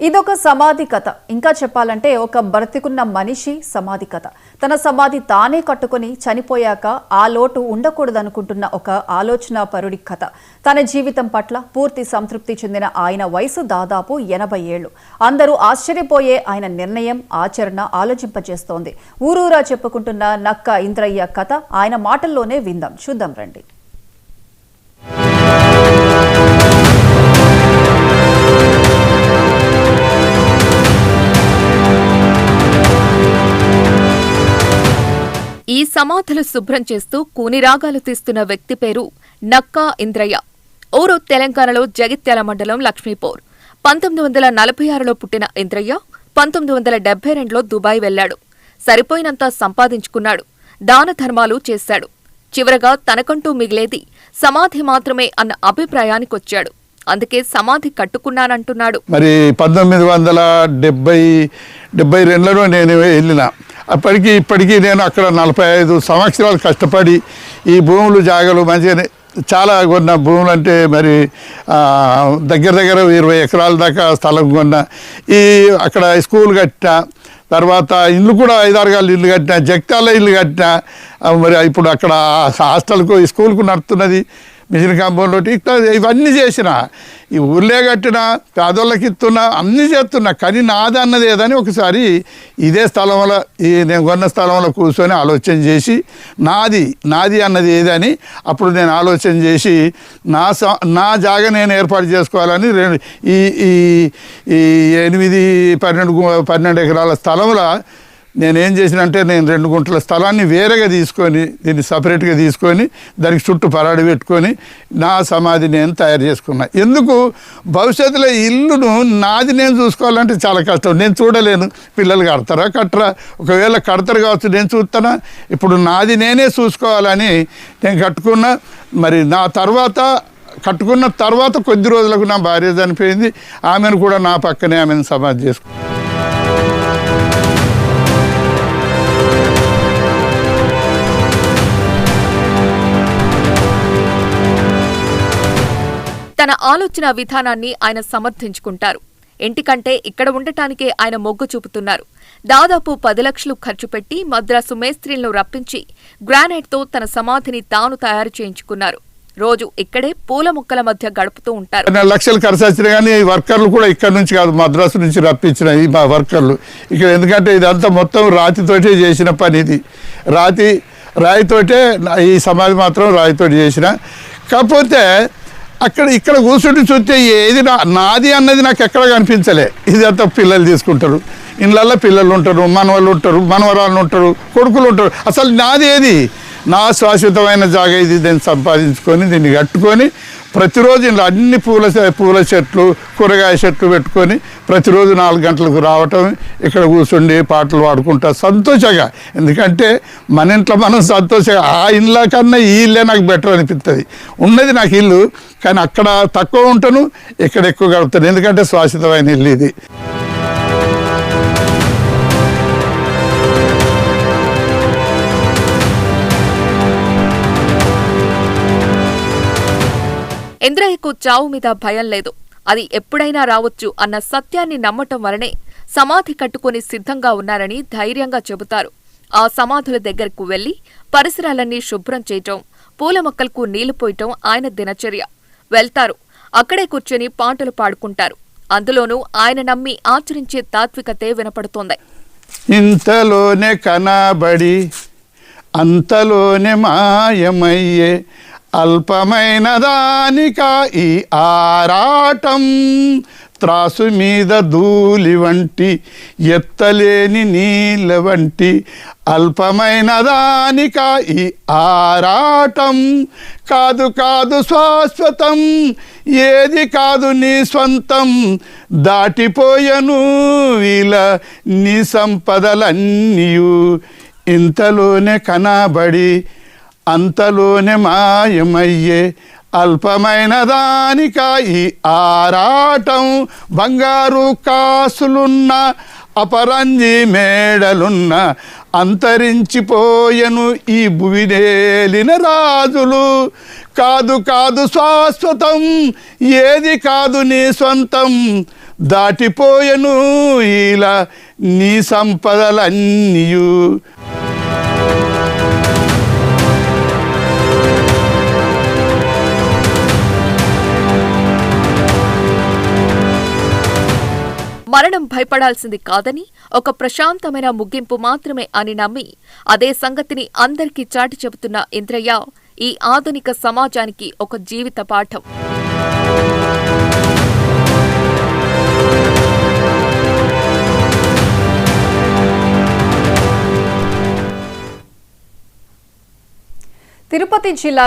ఇదొక సమాధి కథ. ఇంకా చెప్పాలంటే ఒక బ్రతికున్న మనిషి సమాధి కథ. తన సమాధి తానే కట్టుకొని చనిపోయాక ఆ లోటు ఉండకూడదనుకుంటున్న ఒక ఆలోచన పరుడి కథ. తన జీవితం పట్ల పూర్తి సంతృప్తి చెందిన ఆయన వయసు దాదాపు 80 ఏళ్లు. అందరూ ఆశ్చర్యపోయే ఆయన నిర్ణయం, ఆచరణ ఆలోచింపజేస్తోంది. ఊరూరా చెప్పుకుంటున్న నక్క ఇంద్రయ్య కథ ఆయన మాటల్లోనే విందాం. చూద్దాం రండి. ఈ సమాధులు శుభ్రం చేస్తూ కూనిరాగాలు తీస్తున్న వ్యక్తి పేరు నక్కా ఇంద్రయ్య. ఊరు తెలంగాణలో జగిత్యాల మండలం లక్ష్మీపూర్. 1946లో పుట్టిన ఇంద్రయ్య 1972లో దుబాయ్ వెళ్లాడు. సరిపోయినంత సంపాదించుకున్నాడు. దాన ధర్మాలు చేశాడు. చివరగా తనకంటూ మిగిలేది సమాధి మాత్రమే అన్న అభిప్రాయానికొచ్చాడు. అందుకే సమాధి కట్టుకున్నానంటున్నాడు. మరి 1972లో నేను వెళ్ళిన అప్పటికి ఇప్పటికీ నేను అక్కడ 45 సంవత్సరాలు కష్టపడి ఈ భూములు జాగలు మంచిగానే చాలా కొన్న భూములు అంటే మరి దగ్గర 20 ఎకరాల దాకా స్థలం కొన్న. అక్కడ స్కూల్ కట్టిన తర్వాత ఇల్లు కూడా 5-6 గాళ్ళు ఇల్లు కట్టిన, జగిత్యాల ఇల్లు కట్టిన. మరి ఇప్పుడు అక్కడ హాస్టల్కు స్కూల్కు నడుతున్నది, మిషన్ కాంపౌండ్ ఒకటి, ఇట్లా ఇవన్నీ చేసిన. ఈ ఊళ్ళే కట్టిన, పేదోళ్ళకి ఇస్తున్నా, అన్నీ చేస్తున్నా. కానీ నాది అన్నది ఏదని ఒకసారి ఇదే స్థలంలో నేను కొన్న స్థలంలో కూర్చొని ఆలోచన చేసి నాది అన్నది ఏదని అప్పుడు నేను ఆలోచన చేసి నా జాగా నేను ఏర్పాటు చేసుకోవాలని ఈ 8-12 ఎకరాల స్థలంలో నేనేం చేసినంటే నేను 2 గుంటల స్థలాన్ని వేరేగా తీసుకొని దీన్ని సపరేట్గా తీసుకొని దానికి చుట్టూ పరాడి పెట్టుకొని నా సమాధి నేను తయారు చేసుకున్నా. ఎందుకు భవిష్యత్తులో ఇల్లును నాది నేను చూసుకోవాలంటే చాలా కష్టం. నేను చూడలేను. పిల్లలు కట్టరా ఒకవేళ కడతారు కావచ్చు, నేను చూస్తానా? ఇప్పుడు నాది నేనే చూసుకోవాలని నేను కట్టుకున్నా. మరి నా కట్టుకున్న తర్వాత కొద్ది రోజులకు నా భార్య చనిపోయింది. ఆమెను కూడా నా పక్కనే ఆమెను సమాధి చేసుకున్నాను. తన ఆలోచన విధానాన్ని ఆయన సమర్థించుకుంటారు. ఇంటికంటే ఇక్కడ ఉండటానికే ఆయన మొగ్గు చూపుతున్నారు. దాదాపు 10 లక్షలు ఖర్చు పెట్టి మద్రాసు మేస్త్రీలను రప్పించి గ్రానైట్తో తన సమాధిని తాను తయారు చేయించుకున్నారు. రోజు ఇక్కడే పూల మొక్కల మధ్య గడుపుతూ ఉంటారు. 4 లక్షలు ఖర్చు వచ్చినా కానీ ఈ వర్కర్లు కూడా ఇక్కడ నుంచి కాదు, మద్రాసు నుంచి రప్పించిన ఈ మా వర్కర్లు ఇక్కడ. ఎందుకంటే ఇదంతా మొత్తం రాతితోటే చేసిన పని. ఇది రాయితోటే ఈ సమాధి మాత్రం రాయితోటి చేసిన. కాకపోతే ఇక్కడ కూర్చుంటే చూస్తే ఏది నాది అన్నది నాకు ఎక్కడ కనిపించలే. ఇదంతా పిల్లలు తీసుకుంటారు, ఇళ్ళల్లో పిల్లలు ఉంటారు, మనవాళ్ళు ఉంటారు, మనవరాళ్ళు ఉంటారు, కొడుకులు ఉంటారు. అసలు నాది ఏది? నా శాశ్వతమైన జాగా ఇది. దీన్ని సంపాదించుకొని దీన్ని కట్టుకొని ప్రతిరోజు ఇంట్లో అన్ని పూల చెట్లు, కూరగాయ చెట్లు పెట్టుకొని ప్రతిరోజు 4 గంటలకు రావటం, ఇక్కడ కూర్చుండి పాటలు పాడుకుంటా సంతోషంగా. ఎందుకంటే మన ఇంట్లో మనం సంతోషంగా, ఆ ఇళ్ళ కన్నా ఈ ఇల్లే నాకు బెటర్ అనిపిస్తుంది. ఉన్నది నాకు ఇల్లు, కానీ అక్కడ తక్కువ ఉంటాను, ఇక్కడ ఎక్కువ గడుపుతాను. ఎందుకంటే శాశ్వతమైన ఇల్లు ఇది. ఇంద్రయ్యకు చావు మీద భయం లేదు. అది ఎప్పుడైనా రావచ్చు అన్న సత్యాన్ని నమ్మటం వలనే సమాధి కట్టుకుని సిద్ధంగా ఉన్నారని ధైర్యంగా చెబుతారు. ఆ సమాధుల దగ్గరకు వెళ్లి పరిసరాలన్నీ శుభ్రం చేయటం, పూల మొక్కలకు నీళ్లు పోయటం ఆయన దినచర్య. వెళ్తారు, అక్కడే కూర్చొని పాటలు పాడుకుంటారు. అందులోనూ ఆయన నమ్మి ఆచరించే తాత్వికతే వినపడుతోంది. ఇంతలోనే కనబడి అంతలోనే మాయమయ్యే అల్పమైన దానిక ఈ ఆరాటం, త్రాసు మీద ధూళి వంటి ఎత్తలేని నీళ్ళ వంటి అల్పమైన దానిక ఈ ఆరాటం. కాదు శాశ్వతం, ఏది కాదు నీ స్వంతం, దాటిపోయను ఇలా నీ సంపదలన్నీయు. ఇంతలోనే కనబడి అంతలోనే మాయమయ్యే అల్పమైన దానిక ఈ ఆరాటం. బంగారు కాసులున్న అపరంజి మేడలున్న అంతరించిపోయెను ఈ భువినేలిన రాజులు. కాదు కాదు శాశ్వతం, ఏది కాదు నీ సొంతం, దాటిపోయెను ఇలా నీ సంపదలన్నీయు. మరణం భయపడాల్సింది కాదని, ఒక ప్రశాంతమైన ముగింపు మాత్రమే అని నమ్మి అదే సంగతిని అందరికీ చాటి చెబుతున్న ఇంద్రయ్య ఈ ఆధునిక సమాజానికి ఒక జీవిత పాఠం. తిరుపతి జిల్లా